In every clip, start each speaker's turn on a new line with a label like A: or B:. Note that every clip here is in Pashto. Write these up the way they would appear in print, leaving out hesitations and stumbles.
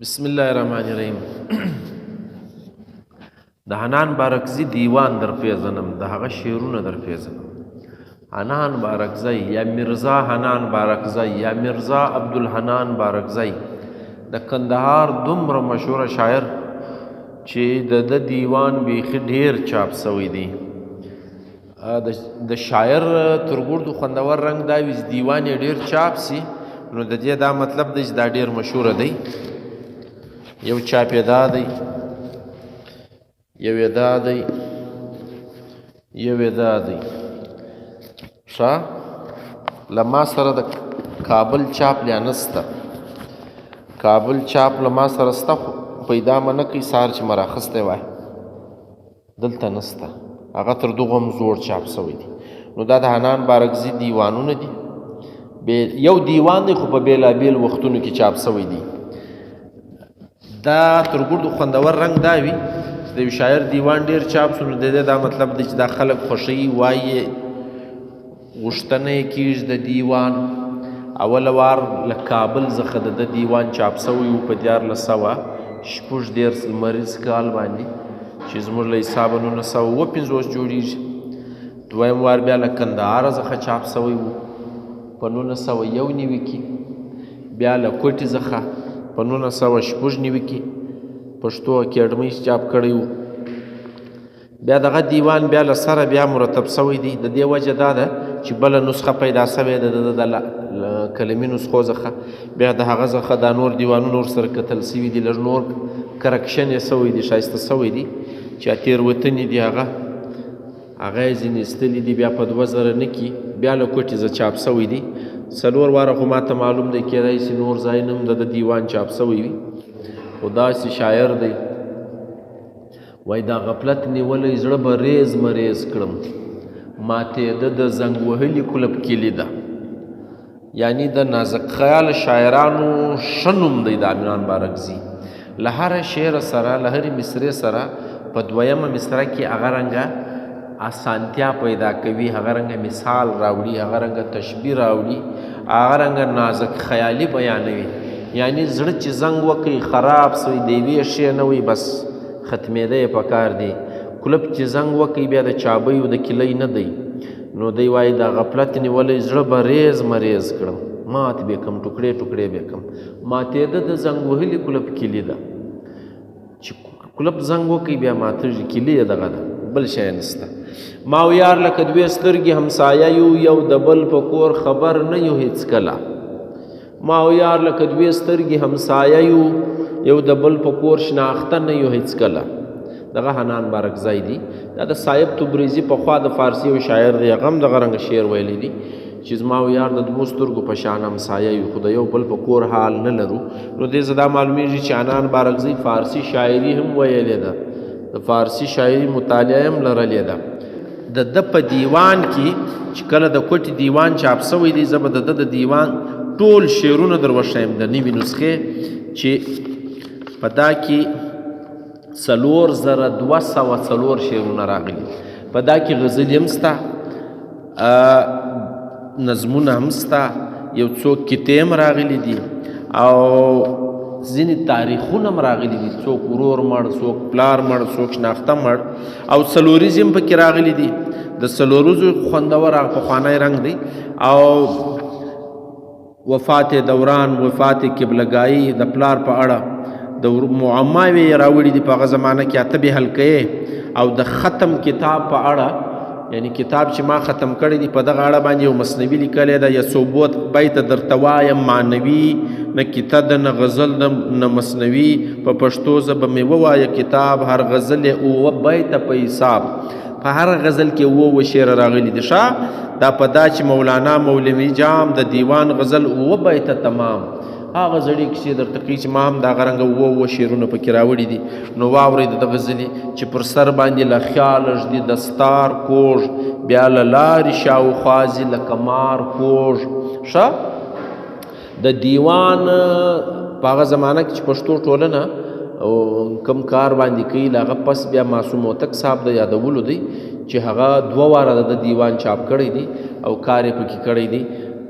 A: بسم الله الرحمن الرحیم. د حنان بارکزی دیوان در پیژنم، د هغه شعرونه در پیژنم. حنان بارکزی یا میرزا حنان بارکزی یا میرزا عبدالحنان بارکزی د کندهار دومره مشهوره شاعر چې د دیوان بیخي ډیر چاپ سوی دی. د شاعر ترګردو خوندور رنګ دا وي چې دیوان یې ډیر چاپ سي، نو د دې دا مطلب دی چې دا ډیر مشهوره دی. یو چاپ یې دا دی، یو یې دا دی، یو یې دا دی. ښه له ما سره د کابل چاپ لا نسته، کابل چاپ له ما سره سته، خو پیدا مه نه کوي سهار چې مه راخستی وای، دلته نسته. هغه تر دغو هم زوړ چاپ سوی دی. نو دا د حنان بارکزي دیوانونه دي. یو دیوان دی خو په بېلابېل وختونو کې چاپ سوی دی. دا ترګردو خوندور رنګ دا وي چې د یو شاعر دیوان ډېر چاپ سو، نو د دې دا مطلب دی چې دا خلک خوښوي، وایي غوښتنه یې کېږي د دیوان. اوله وار له کابل څخه د دیوان چاپ سوی و په 1436 لمریز کال باندې، چې زموږ له حسابه 1950 جوړېږي. دویم وار بیا له کندهاره څخه چاپ سوی و په 1991 کې، بیا له کوټې څخه په 1996 کې پښتو اکیډمۍ چاپ کړی و. بیا دغه دیوان بیا له سره بیا مرتب سوی دی. د دې وجه دا ده چې بله نسخه پیدا سوې ده د کلمي نسخو څخه، بیا د هغه څخه دا نور دیوانونه ورسره کتل سوي دي، لږ نور کرکشن یې سوی دی، ښایسته سوی دی، چې تېروتنې دي هغه یې ځینې ایستلي دي. بیا په 2009 کې بیا له کوټې څخه چاپ سوی دی. 4 واره خو ماته معلوم دی، کېدای شي نور ځایونه هم د دیوان چاپ سوی وي. خو داسې شاعر دی، وایي دا غفلت نیولی زړه به ریز مریز کړم، ماتېده د زنګ وهلي کلب کلي ده. یعنی د نازک خیال شاعرانو ښه نوم دی د حنان بارکزي. له هره شعر سره، له هرې مصرې سره په دویمه مصره کې هغه رنګه اسانتیا پیدا کوي، هغه رنګه مثال راوړي، هغه رنګه تشبیه راوړي، هغه رنګه نازک خیالي بیانوي. یعنی زړه چې زنګ وکړي خراب سوی د یوې شی نه وي، بس ختمېده یې پکار دی. کلب چې زنګ وکړي بیا د چابیو د کیلۍ نه دی. نو دی وایي دا غفلت نیولی زړه به ریز مریز کړم، مات به کم، ټوکړې ټوکړې به کم، ماتېده د زنګ وهلي کلب کلي ده. چې کلب زنګ وکړي بیا ماتېږي، کلي یې دغه ده، بل شی نسته. ما و یار لکه دوې سترګې همسایه یو، یو د بل په کور خبر نه یو هېڅکله. ما و یار لکه دوې سترګې همسایه یو، یو د بل په کور شناخته نه یو هېڅکله. دغه حنان بارکزی دی. دا د صاحب تبریزي پخوا د فارسي یو شاعر دی، هغه هم دغه رنګه شعر ویلی دی چې زما و یار د دوو سترګو په شان همسایه یو، خو د یو بل په کور حال نه لرو. نو دې څه دا معلومیږي چې حنان بارکزی فارسي شاعري هم ویلې ده، د فارسي شاعري مطالعه هم لرلې ده. د ده په دیوان کې چې کله د کوټې دیوان چاپ سوی دی، زه به د ده د دیوان ټول شعرونه در وښیم د نوي نسخې، چې په دا کې 4204 شعرونه راغلي. په دا کې غزلې هم سته، نظمونه هم سته، یو څوک کیتې هم راغلي دي، او ځینې تاریخونه هم راغلي دي، څوک ورور مړ، څوک پلار مړ، څوک شناخته مړ، او څلوریز هم پکې راغلي دي. د څلوریزو خوندور هغه پخوانی رنګ دی. او وفات دوران، وفات قبلګایي، د پلار په اړه د معماوې راوړي دي په هغه زمانه کې، اته به حلقې، او د ختم کتاب په اړه، یعنی کتاب چې ما ختم کړی دی په دغه اړه باندې یو مثنوي لیکلی ده، یا ثبوت بیت درته وایم معنوي، نه کیته ده نه غزل ده نه مثنوي، په پښتو ژبه مې ووایه کتاب، هر غزل یې 9 بیته په حساب، په هر غزل کې 9 شعر راغلي دي. ښه دا په دا چې مولانا مولوي جام د دیوان غزل 9 بیته تمام، هغه زړې کیسې درته کوي چې ما هم دغه رنګه 9 شعرونه پکې راوړي دي. نو واورئ د غزلې چې پر سر باندې له خیال ږدي دستار کوږ، بیا له لارې شاوخوا ځي لکه مار کوږ. ښه د دیوان په هغه زمانه کې چې پښتو ټولنه کم کار باندې کوي، له هغه پس بیا معصوم هوتک صاحب د یادولو دی چې هغه 2 واره د دیوان چاپ کړی دی او کار یې پکې کړی دی.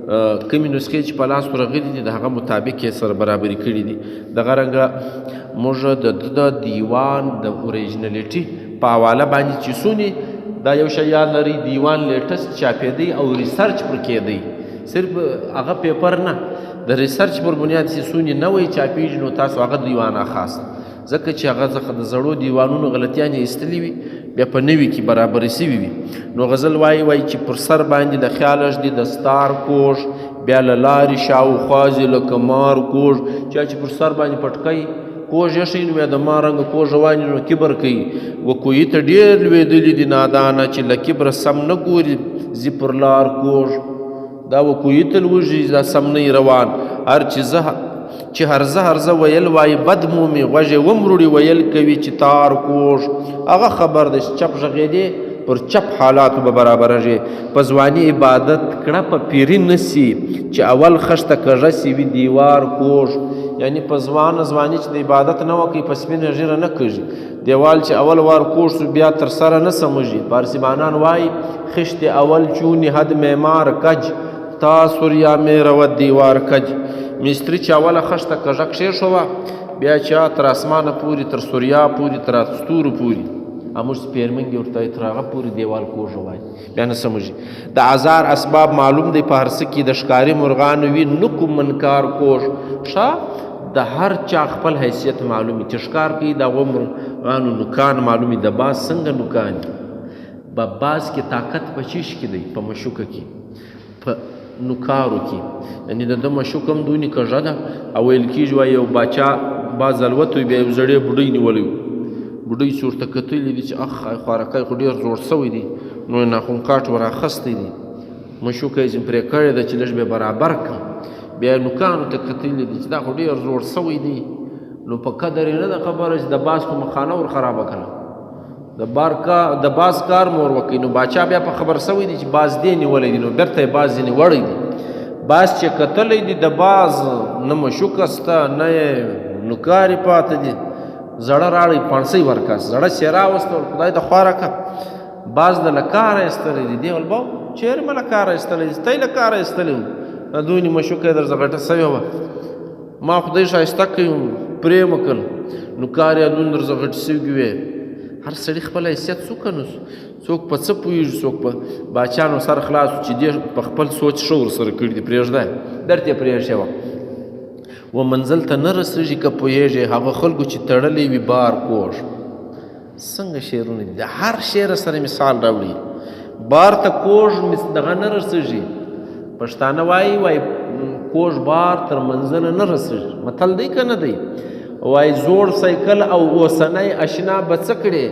A: کومې نسخې چې په لاس ورغلي دي د هغه مطابق یې سره برابري کړي دي. دغه رنګه موږ د دیوان د اوریجنلیټي په حواله باندې چې څونې دا یو شی یاد لري دیوان لیټسټ چاپېدی او ریسرچ پر کېدی، صرف هغه پیپر نه د ریسرچ پر بنیاد چې څونې نوی چاپېږي نو تاسو هغه دیوان اخاست، ځکه چې هغه څخه د زړو دیوانونو غلطیانې ایستلي وي بیا په نوي کې برابرې سوي وي. نو غزل وایي چې پر سر باندې د خیالش دی دستار کوږ، بیا له لارې شاوخوا ځي لکه مار کوږ. چا چې پر سر باندې پټکی کوږ ایښی نو بیا د مار رنګه کوږ رواني نو کبر کوي. و کوهي ته ډېر لوېدلي دي نادانه چې له کبره سم نه ګوري ځي پر لار کوږ. دا و کوهي ته لوږي دا سم نه روان، هر چې هرزه ویل وایي بد مومي غوږې ومروړي ویل کوي چې تار کوږ. هغه خبر دی چې چپ غږېدې پر چپ حالاتو به برابرېږي. په ځواني عبادت کړه په پیري نسی چې اول خښته کږه سي وي دیوار کوږ. یعنی په ځواني چې د عبادت نه وکړي په سپینه ژیره نه کږي، دیوال چې اول وار کوږ سو بیا تر سره نه سمږي. پارسیبانان وایي خشت اول چونی حد معمار کج تا سوریا میره و دیوار کج. مستری چې اوله خښته کږه کښېښوه بیا چا تر اسمانه پورې تر سوریا پورې تر ستورو پورې موږ سپېرمنګې ورته وایي تر هغه پورې دیوال کوږه وایي بیا نه سمږي. د ازار اسباب معلوم دی په هر څه کې د ښکاري مرغانو وي نه کوم منکار کوږ. ښه د هر چا خپل حیثیت معلومي چې ښکار کوي د هغو مرغانو نوکان معلومي. د باز څنګه نوکان دي؟ باز کې طاقت په چیش کې دی؟ په مشوکه کې، په نوکارو کې. یعنې د ده مشوک هم دونې کږه ده او ویل کېږي وایي یو باچا باز الوت وي بیا یو زړی بوډۍ نیولی وي، بوډۍ چې ورته کتلي دي چې اخ خوارکی خو ډېر زوړ سوی دی نو یې ناخون کاټ ور اخیستی دی، مشوکه یې ځینې پرې کړې ده چې لږ بیا برابر کړم. بیا یې نوکانو ته کتلي دي چې دا خو ډېر زوړ سوی دی نو په قدر یې نه ده خبره چې د باز خو مخانه ور خرابه کړه، د باز کار مور وکړي. نو باچا بیا په خبر سوی دی چې باز دې نیولی دی نو بیرته یې باز ځینې وړی دی. باز چې کتلی دی د باز نه مشوکه سته نه یې نوکارې پاته دي، زړه راړی پانسۍ ورکاس زړه چې راوسته خدای د خوا راکړه. باز د له کاره ایستلی دی. دی ول باو چېرې مه له کاره ایستلی دی؟ تی له کاره ایستلی وم دونې مشوکه یې درځه غټه سوې وه ما خدای ښایسته کړی وم پرې مه کړل نوکار یې دون درځه غټې سوي وې. هر سړي خپل حیثیت څوک نو څوک په څه پوهېږي څوک په باچانو سر خلاص چې دې په خپل سوچ ښه ورسره کړي دي پرېږده درته یې پرېښې وه. و منزل ته نه رسېږي که پوهېږې هغه خلکو چې تړلی وي بار کوږ. څنګه شعرونه دي د هر شعر سره مثال راوړي. بار ته کوږ دغه نه رسېږي. پښتانه وایي کوږ بار تر منزله نه رسېږي. متل دی که نه دی؟ وایي زوړ سایکل او اوسنی اشنا به څه کړې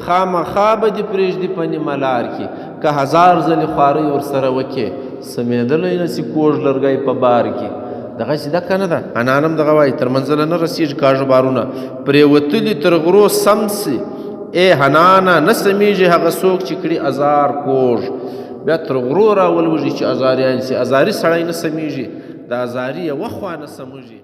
A: خامخا به دې پرېږدي په نیمه لار کې که هزار ځلې خوارۍ ورسره وکړې سمېدلی نه سي کوږ لرګی په بار کې. دغسې ده که نه ده؟ انان هم دغه وایي تر منزله نه رسېږي کاږه بارونه پرېوتلي تر غرو سم سي ای حنانه نه سمیږي هغه څوک چې کړي ازار کوږ. بیا تر غرو راولوږي چې ازاریان سي. ازاري سړی نه سمیږي د ازاري یوه خوا نه سمږي.